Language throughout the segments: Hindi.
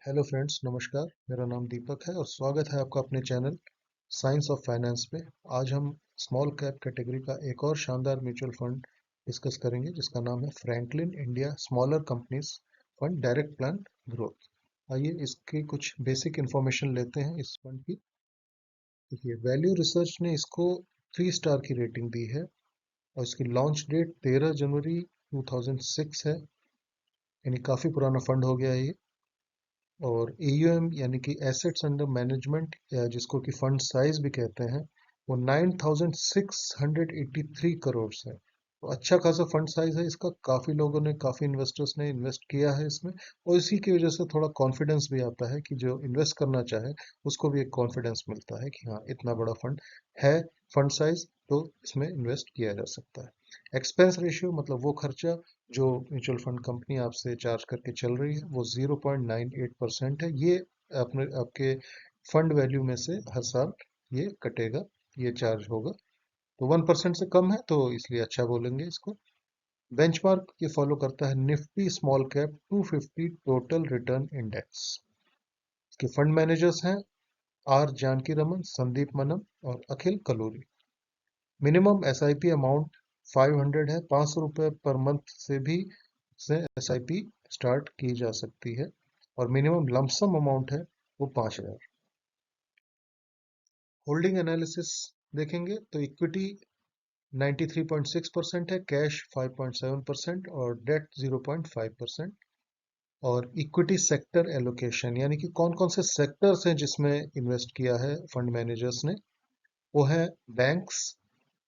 हेलो फ्रेंड्स, नमस्कार। मेरा नाम दीपक है और स्वागत है आपका अपने चैनल साइंस ऑफ फाइनेंस पे। आज हम स्मॉल कैप कैटेगरी का एक और शानदार म्यूचुअल फंड डिस्कस करेंगे जिसका नाम है Franklin India smaller companies fund direct plan growth. आइए इसकी कुछ बेसिक इंफॉर्मेशन लेते हैं इस फंड की। देखिए, वैल्यू रिसर्च ने इसको 3 स्टार की रेटिंग दी है और इसकी लॉन्च डेट 13 जनवरी 2006 है, यानी काफ़ी पुराना फंड हो गया है ये। और AUM यानी कि एसेट्स अंडर मैनेजमेंट या जिसको कि फंड साइज भी कहते हैं, वो 9683 करोड़ है। तो अच्छा खासा फंड साइज है इसका। काफ़ी लोगों ने, काफ़ी इन्वेस्टर्स ने इन्वेस्ट किया है इसमें और इसी की वजह से थोड़ा कॉन्फिडेंस भी आता है कि जो इन्वेस्ट करना चाहे उसको भी एक कॉन्फिडेंस मिलता है कि हाँ, इतना बड़ा फंड है, फंड साइज, तो इसमें इन्वेस्ट किया जा सकता है। एक्सपेंस रेशियो मतलब वो खर्चा जो म्यूचुअल फंड कंपनी आपसे चार्ज करके चल रही है वो 0.98% है। ये अपने आपके फंड वैल्यू में से हर साल ये कटेगा, ये चार्ज होगा। तो 1% से कम है तो इसलिए अच्छा बोलेंगे इसको। बेंचमार्क ये फॉलो करता है Nifty small cap 250 total return index. इसके फंड मैनेजर्स हैं आर जानकी रमन, संदीप मनम और अखिल कलोरी। मिनिमम SIP अमाउंट 500 है। 500 रुपये पर मंथ से भी से SIP स्टार्ट की जा सकती है और मिनिमम लमसम अमाउंट है वो 5,000। होल्डिंग एनालिसिस देखेंगे तो इक्विटी 93.6% है, कैश 5.7% और डेट 0.5%। और इक्विटी सेक्टर एलोकेशन यानी कि कौन कौन से सेक्टर्स हैं जिसमें इन्वेस्ट किया है फंड मैनेजर्स ने, वो है banks,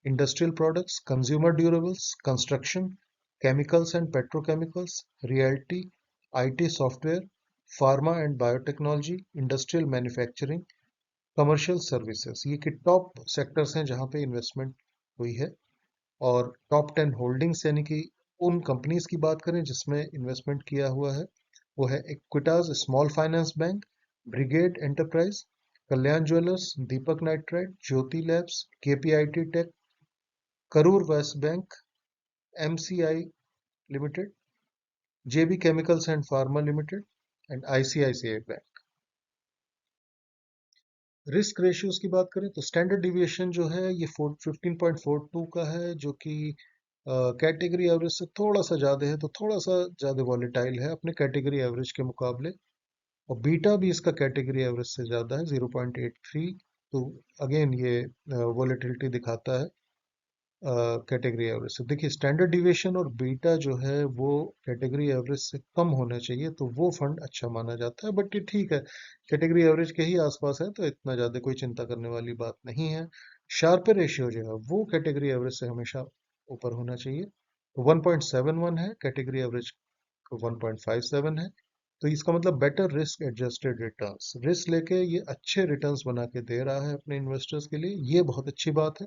industrial products, consumer durables, construction, chemicals and petrochemicals, realty, IT software, pharma and biotechnology, industrial manufacturing, commercial services। ये कि टॉप सेक्टर्स हैं जहां पे इन्वेस्टमेंट हुई है। और टॉप 10 होल्डिंग्स यानी कि उन कंपनीज की बात करें जिसमें इन्वेस्टमेंट किया हुआ है, वो है Equitas Small Finance Bank, Brigade Enterprise, Kalyan Jewellers, Deepak Nitrite, Jyoti Labs, KPIT Tech, Karur Vysya Bank, MCI Limited, JB Chemicals and Pharma Limited and ICICI Bank. Risk ratios की बात करें तो स्टैंडर्ड डिविएशन जो है ये 15.42 का है, जो कि कैटेगरी एवरेज से थोड़ा सा ज़्यादा है, तो थोड़ा सा ज़्यादा वॉलेटाइल है अपने कैटेगरी एवरेज के मुकाबले। और बीटा भी इसका कैटेगरी एवरेज से ज़्यादा है, 0.83। तो अगेन ये वॉलेटिलिटी दिखाता है कैटेगरी एवरेज से। देखिए, स्टैंडर्ड डिविएशन और बीटा जो है वो कैटेगरी एवरेज से कम होना चाहिए तो वो फंड अच्छा माना जाता है, बट ये ठीक है, कैटेगरी एवरेज के ही आसपास है तो इतना ज़्यादा कोई चिंता करने वाली बात नहीं है। शार्पर रेशियो जो है वो कैटेगरी एवरेज से हमेशा ऊपर होना चाहिए। तो 1.71 है, कैटेगरी एवरेज 1.57 है। तो इसका मतलब better risk adjusted returns, risk लेके ये अच्छे रिटर्न्स बना के दे रहा है अपने इन्वेस्टर्स के लिए, ये बहुत अच्छी बात है।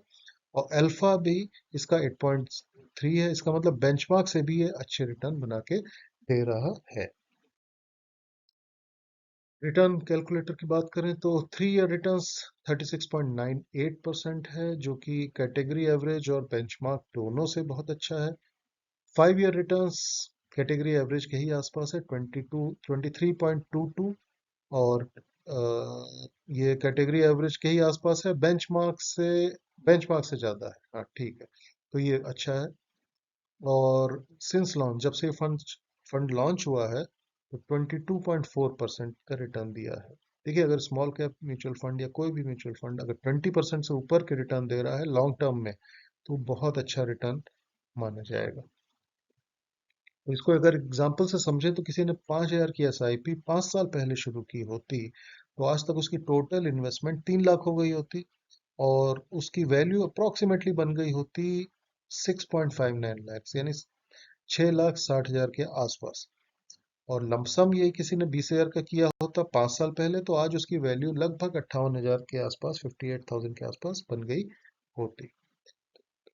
और अल्फा भी इसका 8.3 है, इसका मतलब बेंचमार्क से भी ये अच्छे रिटर्न बना के दे रहा है। रिटर्न कैलकुलेटर की बात करें तो 3 ईयर रिटर्न्स 36.98% है, जो कि कैटेगरी एवरेज और बेंचमार्क दोनों से बहुत अच्छा है। 5 ईयर रिटर्न्स कैटेगरी एवरेज के ही आसपास है, 23.22। और ये कैटेगरी एवरेज के ही आसपास है, बेंचमार्क से ज़्यादा है। हाँ, ठीक है, तो ये अच्छा है। और सिंस लॉन्च, जब से फंड फंड लॉन्च हुआ है तो 22.4% का रिटर्न दिया है। देखिए, अगर स्मॉल कैप म्यूचुअल फंड या कोई भी म्यूचुअल फंड अगर 20% से ऊपर के रिटर्न दे रहा है लॉन्ग टर्म में, तो बहुत अच्छा रिटर्न माना जाएगा। तो इसको अगर एग्जाम्पल से समझे तो किसी ने 5,000 की SIP 5 साल पहले शुरू की होती तो आज तक उसकी टोटल इन्वेस्टमेंट 3 लाख हो गई होती और उसकी वैल्यू अप्रोक्सीमेटली बन गई होती 6.59 लाख, यानी 6,60,000 के आसपास। और लमसम ये किसी ने 20,000 का किया होता 5 साल पहले तो आज उसकी वैल्यू लगभग 58,000 के आसपास, 58,000 के आसपास बन गई होती।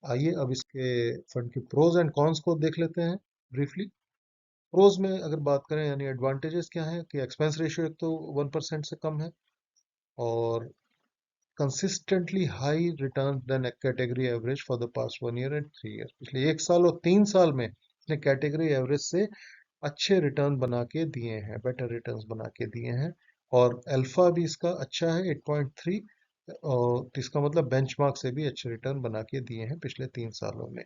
आइए अब इसके फंड के प्रोज एंड कॉन्स को देख लेते हैं ब्रीफली। प्रोज में अगर बात करें यानी एडवांटेजेस क्या हैं कि एक्सपेंस रेशियो एक तो 1% से कम है और consistently high return than category average for the past 1 year and 3 year. पिछले 1 साल और 3 साल में इसने कैटेगरी एवरेज से अच्छे रिटर्न बना के दिए हैं, बेटर रिटर्न्स बना के दिए हैं। और अल्फा भी इसका अच्छा है 8.3, और तो इसका मतलब बेंचमार्क से भी अच्छे रिटर्न बना के दिए हैं पिछले 3 सालों में।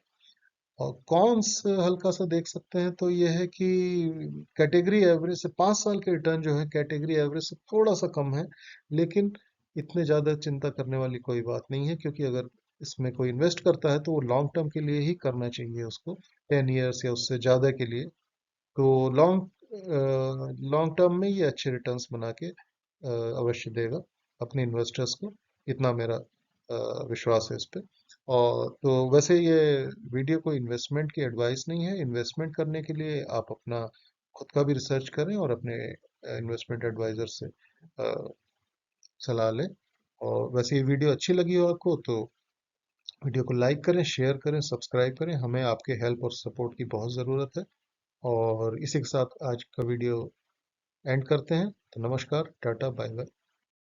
और कॉन्स हल्का सा देख सकते हैं तो ये है कि कैटेगरी एवरेज से 5 साल के रिटर्न जो है कैटेगरी एवरेज से थोड़ा सा कम है, लेकिन इतने ज़्यादा चिंता करने वाली कोई बात नहीं है, क्योंकि अगर इसमें कोई इन्वेस्ट करता है तो वो लॉन्ग टर्म के लिए ही करना चाहिए उसको, 10 ईयर्स या उससे ज़्यादा के लिए। तो लॉन्ग टर्म में ये अच्छे रिटर्न्स बना के अवश्य देगा अपने इन्वेस्टर्स को, इतना मेरा विश्वास है इस पे। और तो वैसे ये वीडियो कोई इन्वेस्टमेंट की एडवाइस नहीं है। इन्वेस्टमेंट करने के लिए आप अपना खुद का भी रिसर्च करें और अपने इन्वेस्टमेंट एडवाइजर से अ, सलाह लें। और वैसे ये वीडियो अच्छी लगी हो आपको तो वीडियो को लाइक करें, शेयर करें, सब्सक्राइब करें। हमें आपके हेल्प और सपोर्ट की बहुत ज़रूरत है। और इसी के साथ आज का वीडियो एंड करते हैं। तो नमस्कार, टाटा, बाय बाय।